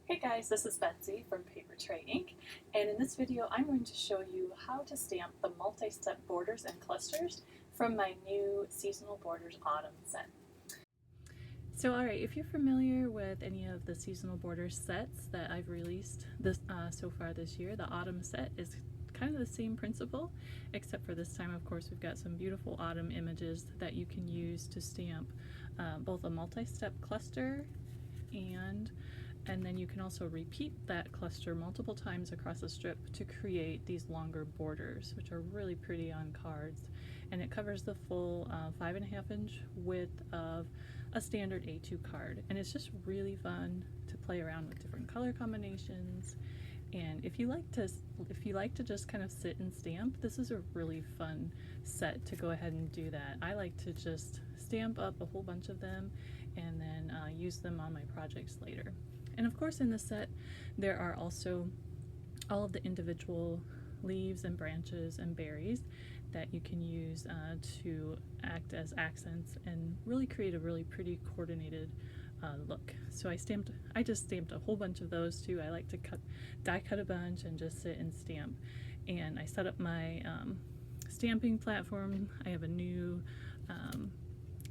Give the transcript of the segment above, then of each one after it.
Hey guys, this is Betsy from Papertrey Inc. And in this video I'm going to show you how to stamp the multi-step borders and clusters from my new Seasonal Borders Autumn set. So alright, if you're familiar with any of the Seasonal Borders sets that I've released so far this year, the Autumn set is kind of the same principle, except for this time of course we've got some beautiful autumn images that you can use to stamp both a multi-step cluster and then you can also repeat that cluster multiple times across a strip to create these longer borders, which are really pretty on cards. And it covers the full 5.5 inch width of a standard A2 card. And it's just really fun to play around with different color combinations. And if you like to just kind of sit and stamp, this is a really fun set to go ahead and do that. I like to just stamp up a whole bunch of them and then use them on my projects later. And of course in this set there are also all of the individual leaves and branches and berries that you can use to act as accents and really create a really pretty coordinated look. So I just stamped a whole bunch of those too. I like to die cut a bunch and just sit and stamp. And I set up my stamping platform. I have a new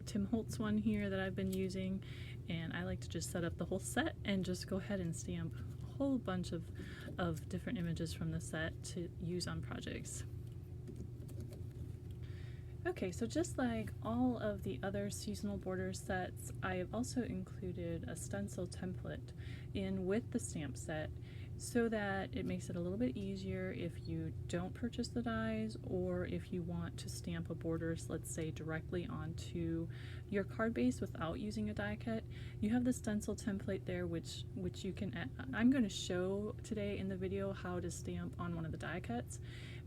Tim Holtz one here that I've been using, and I like to just set up the whole set and just go ahead and stamp a whole bunch of different images from the set to use on projects. Okay, so just like all of the other seasonal border sets, I have also included a stencil template in with the stamp set so that it makes it a little bit easier if you don't purchase the dies or if you want to stamp a borders, let's say, directly onto your card base without using a die cut. You have the stencil template there which you can add. I'm going to show today in the video how to stamp on one of the die cuts,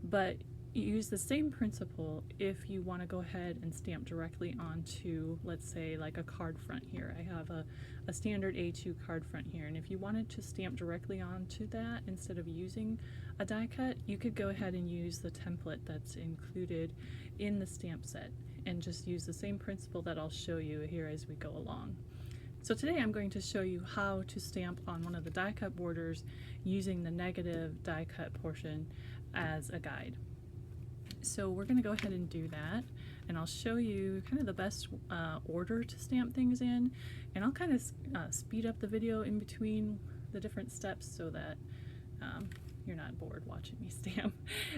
but you use the same principle if you want to go ahead and stamp directly onto, let's say, like a card front here. I have a standard A2 card front here, and if you wanted to stamp directly onto that instead of using a die cut, you could go ahead and use the template that's included in the stamp set and just use the same principle that I'll show you here as we go along. So today I'm going to show you how to stamp on one of the die cut borders using the negative die cut portion as a guide. So we're going to go ahead and do that, and I'll show you kind of the best order to stamp things in, and I'll kind of speed up the video in between the different steps so that you're not bored watching me stamp.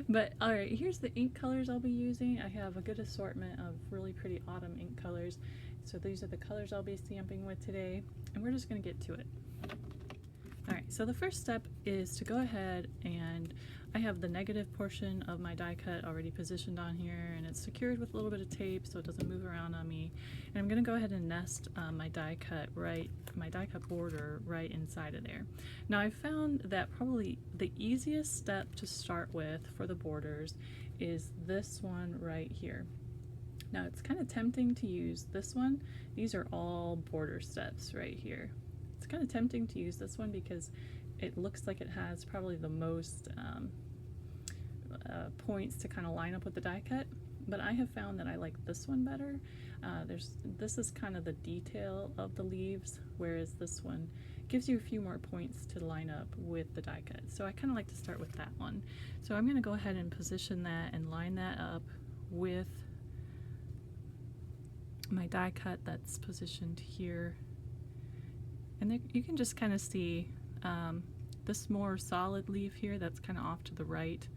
But alright, here's the ink colors I'll be using. I have a good assortment of really pretty autumn ink colors, so these are the colors I'll be stamping with today, and we're just going to get to it. Alright, so the first step is to go ahead, and I have the negative portion of my die cut already positioned on here, and it's secured with a little bit of tape so it doesn't move around on me. And I'm going to go ahead and nest my die cut border right inside of there. Now I found that probably the easiest step to start with for the borders is this one right here. Now it's kind of tempting to use this one. These are all border steps right here. It's kind of tempting to use this one because it looks like it has probably the most points to kind of line up with the die cut, but I have found that I like this one better. This is kind of the detail of the leaves, whereas this one gives you a few more points to line up with the die cut. So I kind of like to start with that one. So I'm going to go ahead and position that and line that up with my die cut that's positioned here. And there, you can just kind of see this more solid leaf here that's kind of off to the right,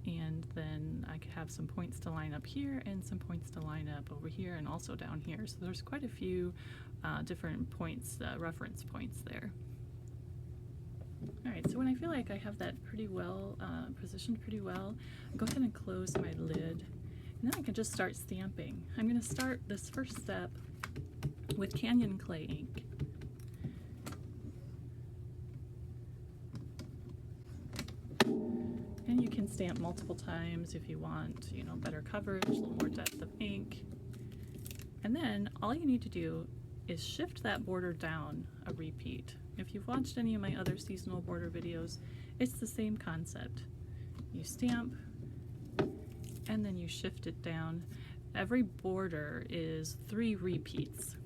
and then I could have some points to line up here and some points to line up over here and also down here. So there's quite a few different points, reference points there. Alright, so when I feel like I have that pretty well positioned pretty well, I'll go ahead and close my lid, and then I can just start stamping. I'm going to start this first step with Canyon Clay ink. And you can stamp multiple times if you want, you know, better coverage, a little more depth of ink. And then all you need to do is shift that border down a repeat. If you've watched any of my other seasonal border videos, it's the same concept. You stamp and then you shift it down. Every border is 3 repeats.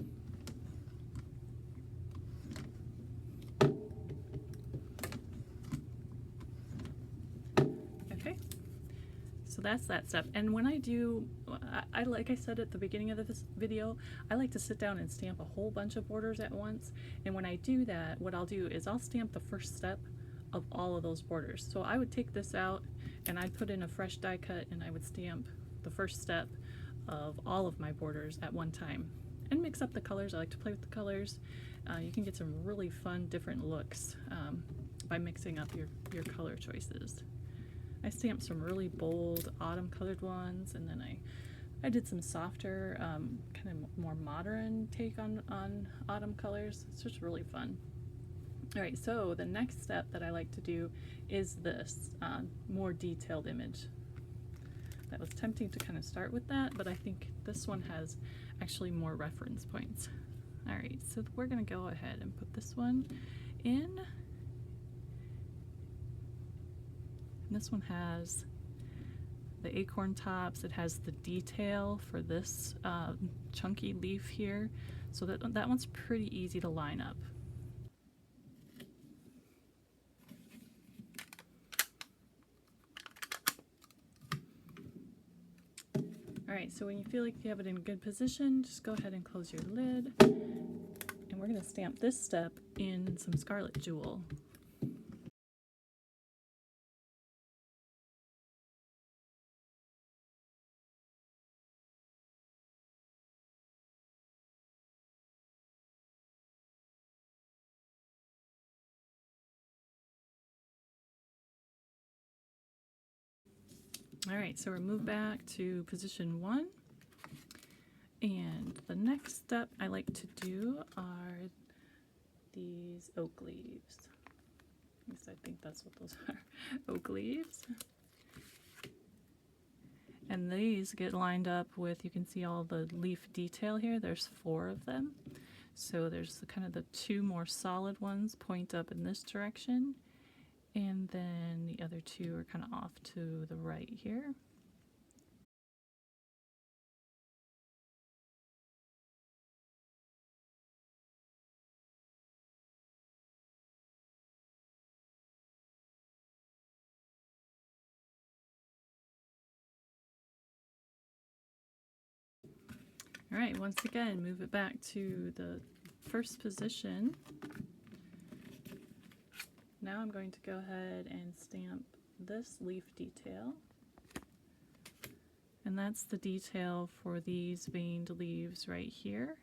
that's that step. And when I do, I like I said at the beginning of this video, I like to sit down and stamp a whole bunch of borders at once. And when I do that, what I'll do is I'll stamp the first step of all of those borders. So I would take this out and I'd put in a fresh die cut and I would stamp the first step of all of my borders at one time and mix up the colors. I like to play with the colors. You can get some really fun different looks by mixing up your color choices. I stamped some really bold autumn colored ones, and then I did some softer, kind of more modern take on autumn colors. It's just really fun. Alright, so the next step that I like to do is this more detailed image. That was tempting to kind of start with that, but I think this one has actually more reference points. Alright, so we're going to go ahead and put this one in. And this one has the acorn tops. It has the detail for this chunky leaf here. So that one's pretty easy to line up. Alright, so when you feel like you have it in good position, just go ahead and close your lid. And we're going to stamp this step in some Scarlet Jewel. Alright, so we're moved back to position 1. And the next step I like to do are these oak leaves. At least I think that's what those are. Oak leaves. And these get lined up with, you can see all the leaf detail here. There's 4 of them. So there's kind of the 2 more solid ones point up in this direction. And then the other 2 are kind of off to the right here. Alright, once again, move it back to the first position. Now I'm going to go ahead and stamp this leaf detail. And that's the detail for these veined leaves right here.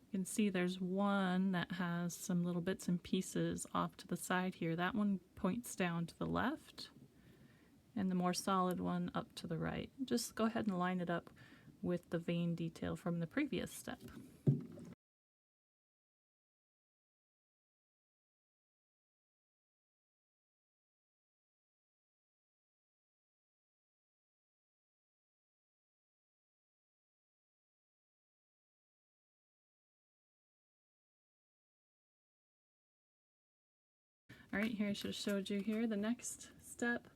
You can see there's one that has some little bits and pieces off to the side here. That one points down to the left, and the more solid one up to the right. Just go ahead and line it up with the vein detail from the previous step. Alright, here I should have showed you here. The next step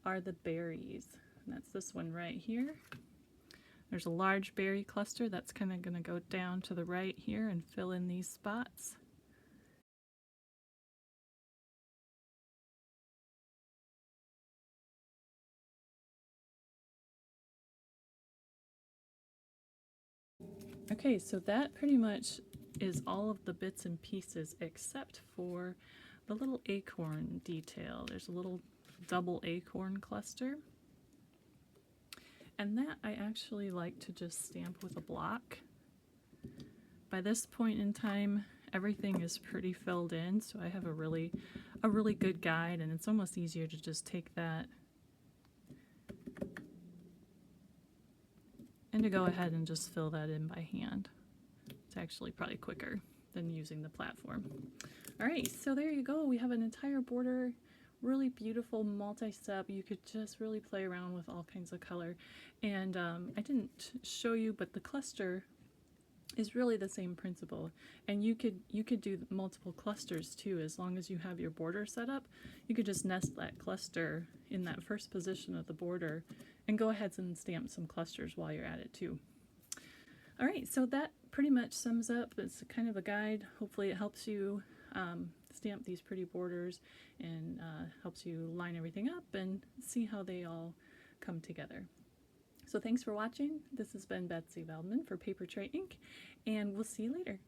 are the berries. And that's this one right here. There's a large berry cluster that's kind of going to go down to the right here and fill in these spots. Okay, so that pretty much is all of the bits and pieces except for the little acorn detail. There's a little double acorn cluster. And that I actually like to just stamp with a block. By this point in time, everything is pretty filled in, so I have a really good guide, and it's almost easier to just take that and to go ahead and just fill that in by hand. It's actually probably quicker than using the platform. Alright, so there you go. We have an entire border. Really beautiful multi-step. You could just really play around with all kinds of color. And I didn't show you, but the cluster is really the same principle. And you could do multiple clusters too, as long as you have your border set up. You could just nest that cluster in that first position of the border and go ahead and stamp some clusters while you're at it too. Alright, so that pretty much sums up. It's kind of a guide. Hopefully it helps you stamp these pretty borders and helps you line everything up and see how they all come together. So thanks for watching. This has been Betsy Veldman for Papertrey Inc., and we'll see you later.